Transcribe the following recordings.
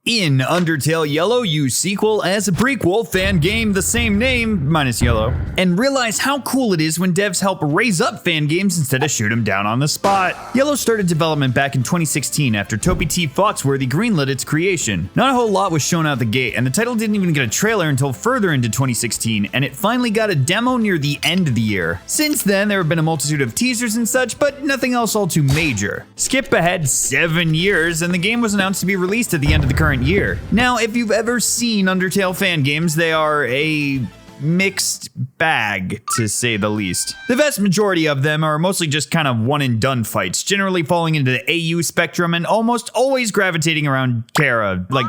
In Undertale Yellow, use sequel as a prequel fan game the same name, minus yellow, and realize how cool it is when devs help raise up fan games instead of shoot them down on the spot. Yellow started development back in 2016 after Toby T. Foxworthy greenlit its creation. Not a whole lot was shown out the gate, and the title didn't even get a trailer until further into 2016, and it finally got a demo near the end of the year. Since then, there have been a multitude of teasers and such, but nothing else all too major. Skip ahead 7 years, and the game was announced to be released at the end of the current year. Now, if you've ever seen Undertale fan games, they are a mixed bag, to say the least. The vast majority of them are mostly just kind of one and done fights, generally falling into the AU spectrum and almost always gravitating around Kara. Like,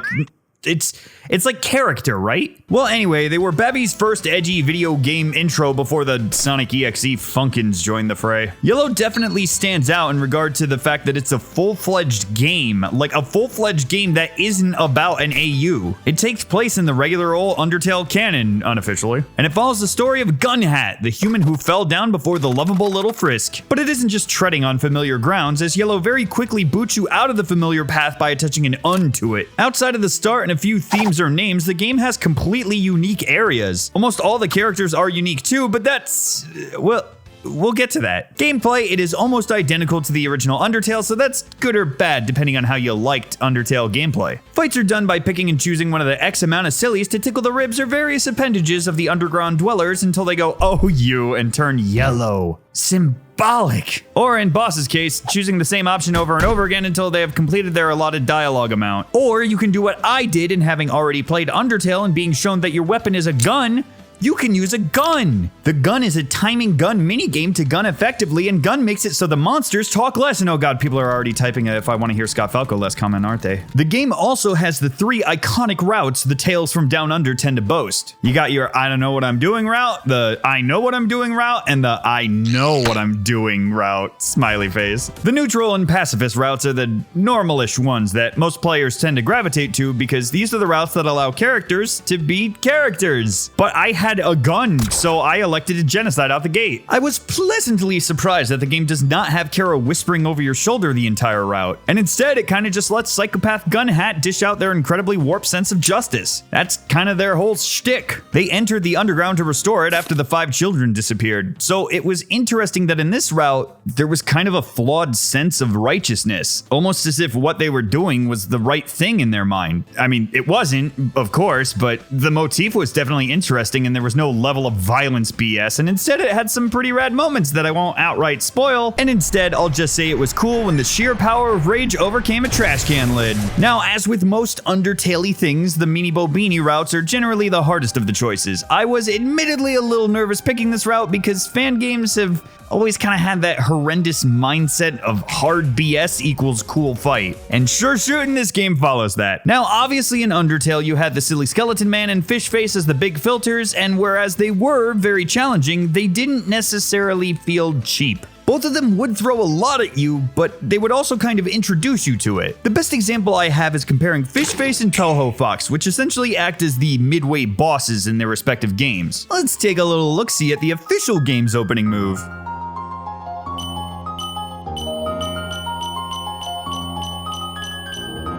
it's like character, right? Well, anyway, they were Babby's first edgy video game intro before the Sonic EXE Funkins joined the fray. Yellow definitely stands out in regard to the fact that it's a full-fledged game, like a full-fledged game that isn't about an AU. It takes place in the regular old Undertale canon, unofficially, and it follows the story of Gun Hat, the human who fell down before the lovable little Frisk. But it isn't just treading on familiar grounds, as Yellow very quickly boots you out of the familiar path by attaching an un to it. Outside of the start and a few themes or names, the game has completely unique areas. Almost all the characters are unique too, but that's, well, we'll get to that. Gameplay, it is almost identical to the original Undertale, so that's good or bad depending on how you liked Undertale gameplay. Fights are done by picking and choosing one of the X amount of sillies to tickle the ribs or various appendages of the underground dwellers until they go, oh you, and turn yellow. Symbolic. Or in Boss's case, choosing the same option over and over again until they have completed their allotted dialogue amount. Or you can do what I did in having already played Undertale and being shown that your weapon is a gun. You can use a gun. The gun is a timing gun minigame to gun effectively, and gun makes it so the monsters talk less. And oh god, people are already typing if I want to hear Scott Falco less comment, aren't they? The game also has the 3 iconic routes the Tales from Down Under tend to boast. You got your I don't know what I'm doing route, the I know what I'm doing route, and the I know what I'm doing route, smiley face. The neutral and pacifist routes are the normalish ones that most players tend to gravitate to because these are the routes that allow characters to be characters. But I had a gun, so I elected a genocide out the gate. I was pleasantly surprised that the game does not have Kara whispering over your shoulder the entire route, and instead it kind of just lets Psychopath Gun Hat dish out their incredibly warped sense of justice. That's kind of their whole shtick. They entered the underground to restore it after the 5 children disappeared, so it was interesting that in this route, there was kind of a flawed sense of righteousness, almost as if what they were doing was the right thing in their mind. I mean, it wasn't, of course, but the motif was definitely interesting, and there was no level of violence BS, and instead it had some pretty rad moments that I won't outright spoil, and instead I'll just say it was cool when the sheer power of rage overcame a trash can lid. Now, as with most Undertale-y things, the Meanie Bobini routes are generally the hardest of the choices. I was admittedly a little nervous picking this route because fan games have always kind of had that horrendous mindset of hard BS equals cool fight. And sure shooting, this game follows that. Now, obviously in Undertale, you had the silly skeleton man and fish face as the big filters, and whereas they were very challenging, they didn't necessarily feel cheap. Both of them would throw a lot at you, but they would also kind of introduce you to it. The best example I have is comparing Fish Face and Toho Fox, which essentially act as the midway bosses in their respective games. Let's take a little look-see at the official game's opening move.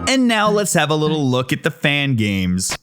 And now let's have a little look at the fan games.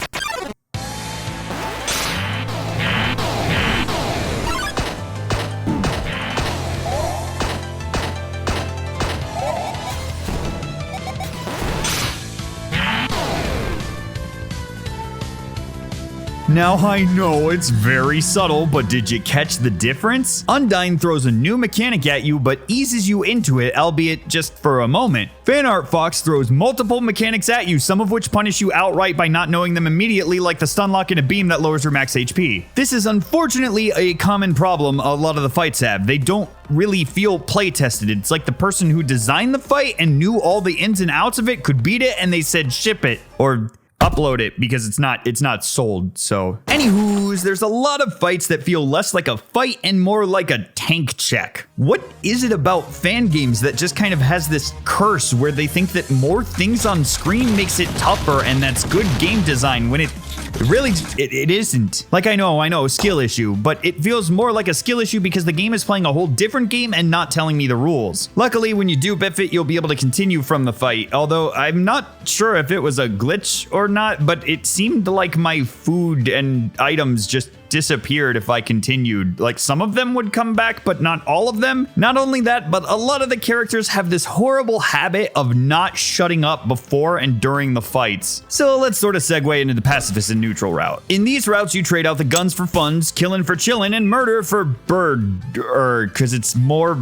Now I know it's very subtle, but did you catch the difference? Undyne throws a new mechanic at you, but eases you into it, albeit just for a moment. Fanart Fox throws multiple mechanics at you, some of which punish you outright by not knowing them immediately, like the stun lock and a beam that lowers your max HP. This is unfortunately a common problem a lot of the fights have. They don't really feel play tested. It's like the person who designed the fight and knew all the ins and outs of it could beat it, and they said ship it, or upload it because it's not sold. So anywho's, there's a lot of fights that feel less like a fight and more like a tank check. What is it about fan games that just kind of has this curse where they think that more things on screen makes it tougher and that's good game design when it Really, it isn't. Like, I know, skill issue, but it feels more like a skill issue because the game is playing a whole different game and not telling me the rules. Luckily, when you do biff it, you'll be able to continue from the fight, although I'm not sure if it was a glitch or not, but it seemed like my food and items just disappeared if I continued. Like, some of them would come back, but not all of them. Not only that, but a lot of the characters have this horrible habit of not shutting up before and during the fights. So let's sort of segue into the pacifist and neutral route. In these routes, you trade out the guns for funds, killing for chillin', and murder for because it's more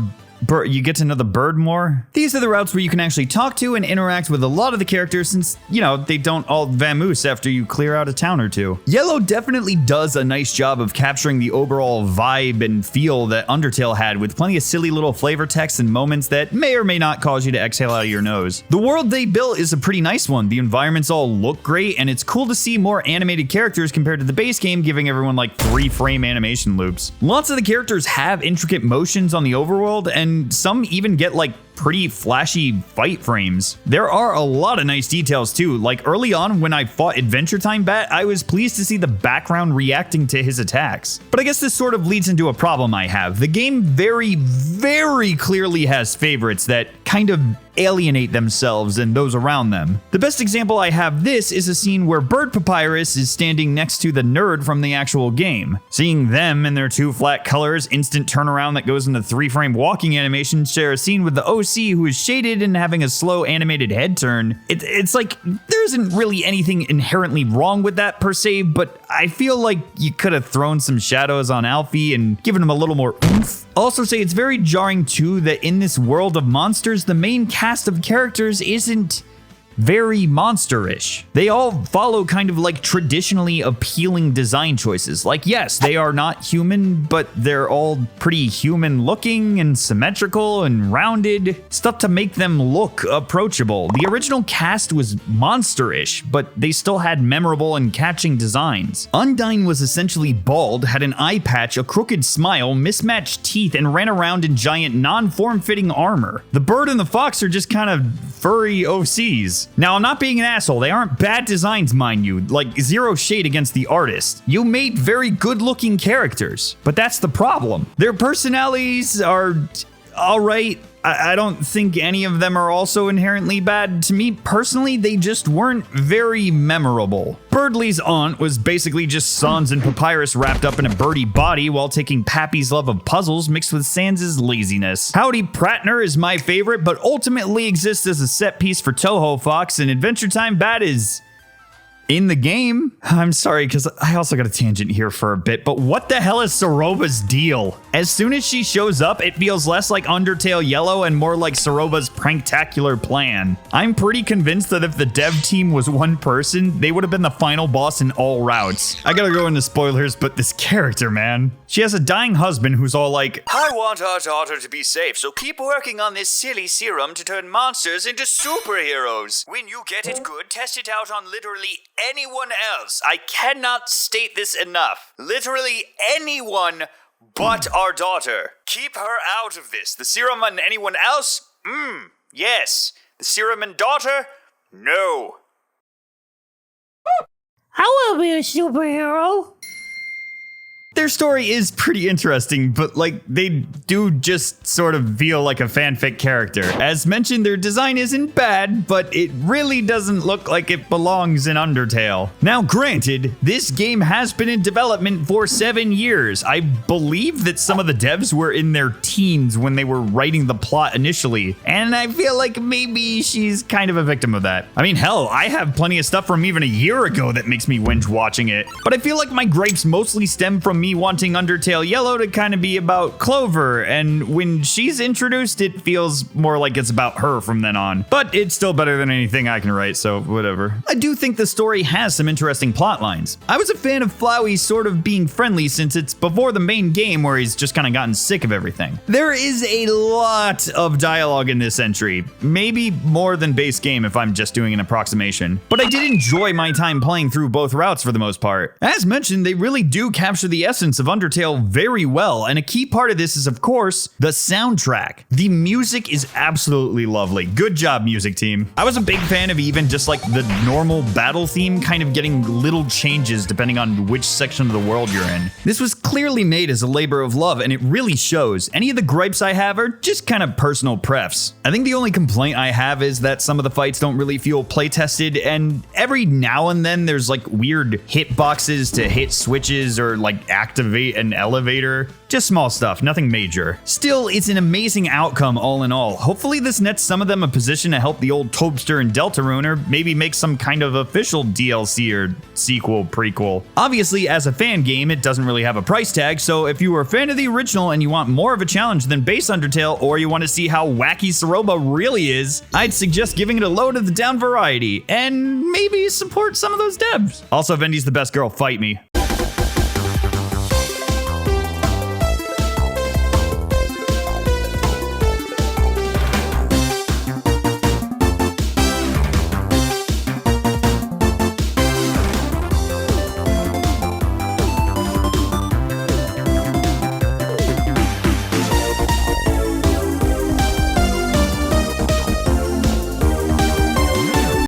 you get to know the bird more. These are the routes where you can actually talk to and interact with a lot of the characters since, you know, they don't all vamoose after you clear out a town or two. Yellow definitely does a nice job of capturing the overall vibe and feel that Undertale had, with plenty of silly little flavor text and moments that may or may not cause you to exhale out of your nose. The world they built is a pretty nice one. The environments all look great, and it's cool to see more animated characters compared to the base game, giving everyone like 3-frame animation loops. Lots of the characters have intricate motions on the overworld, and some even get like pretty flashy fight frames. There are a lot of nice details too. Like early on when I fought Adventure Time Bat, I was pleased to see the background reacting to his attacks. But I guess this sort of leads into a problem I have. The game very, very clearly has favorites that kind of alienate themselves and those around them. The best example I have this is a scene where Bird Papyrus is standing next to the nerd from the actual game. Seeing them in their 2 flat colors, instant turnaround that goes into 3-frame walking animation, share a scene with the OC who is shaded and having a slow animated head turn. It's like there isn't really anything inherently wrong with that per se, but I feel like you could have thrown some shadows on Alfie and given him a little more oomph. I'll also say it's very jarring too that in this world of monsters, the main cast of characters isn't very monsterish. They all follow kind of like traditionally appealing design choices. Like, yes, they are not human, but they're all pretty human looking and symmetrical and rounded. Stuff to make them look approachable. The original cast was monsterish, but they still had memorable and catching designs. Undyne was essentially bald, had an eye patch, a crooked smile, mismatched teeth, and ran around in giant non-form-fitting armor. The bird and the fox are just kind of furry OCs. Now, I'm not being an asshole. They aren't bad designs, mind you. Like, zero shade against the artist. You made very good-looking characters, but that's the problem. Their personalities are all right. I don't think any of them are also inherently bad. To me, personally, they just weren't very memorable. Birdley's aunt was basically just Sans and Papyrus wrapped up in a birdie body while taking Pappy's love of puzzles mixed with Sans' laziness. Howdy Prattner is my favorite, but ultimately exists as a set piece for Toho Fox, and Adventure Time Bat is in the game. I'm sorry, because I also got a tangent here for a bit, but what the hell is Soroba's deal? As soon as she shows up, it feels less like Undertale Yellow and more like Soroba's pranktacular plan. I'm pretty convinced that if the dev team was one person, they would have been the final boss in all routes. I gotta go into spoilers, but this character, man. She has a dying husband who's all like, I want our daughter to be safe, so keep working on this silly serum to turn monsters into superheroes. When you get it good, test it out on literally anyone else. I cannot state this enough. Literally anyone but our daughter. Keep her out of this. The serum on anyone else? Yes. The serum and daughter? No. I want to be a superhero. Their story is pretty interesting, but like they do just sort of feel like a fanfic character. As mentioned, their design isn't bad, but it really doesn't look like it belongs in Undertale. Now granted, this game has been in development for 7 years. I believe that some of the devs were in their teens when they were writing the plot initially, and I feel like maybe she's kind of a victim of that. I mean, hell, I have plenty of stuff from even a year ago that makes me whinge watching it, but I feel like my gripes mostly stem from me wanting Undertale Yellow to kind of be about Clover, and when she's introduced, it feels more like it's about her from then on. But it's still better than anything I can write, so whatever. I do think the story has some interesting plot lines. I was a fan of Flowey sort of being friendly since it's before the main game where he's just kind of gotten sick of everything. There is a lot of dialogue in this entry, maybe more than base game if I'm just doing an approximation, but I did enjoy my time playing through both routes for the most part. As mentioned, they really do capture the essence essence of Undertale very well, and a key part of this is, of course, the soundtrack. The music is absolutely lovely. Good job, music team. I was a big fan of even just like the normal battle theme kind of getting little changes depending on which section of the world you're in. This was clearly made as a labor of love, and it really shows. Any of the gripes I have are just kind of personal prefs. I think the only complaint I have is that some of the fights don't really feel play-tested, and every now and then there's like weird hitboxes to hit switches or like activate an elevator. Just small stuff, nothing major. Still, it's an amazing outcome all in all. Hopefully this nets some of them a position to help the old Tobster and Deltarune, or maybe make some kind of official DLC or sequel, prequel. Obviously, as a fan game, it doesn't really have a price tag, so if you were a fan of the original and you want more of a challenge than base Undertale, or you want to see how wacky Saroba really is, I'd suggest giving it a low to the down variety, and maybe support some of those devs. Also, Vendi's the best girl, fight me.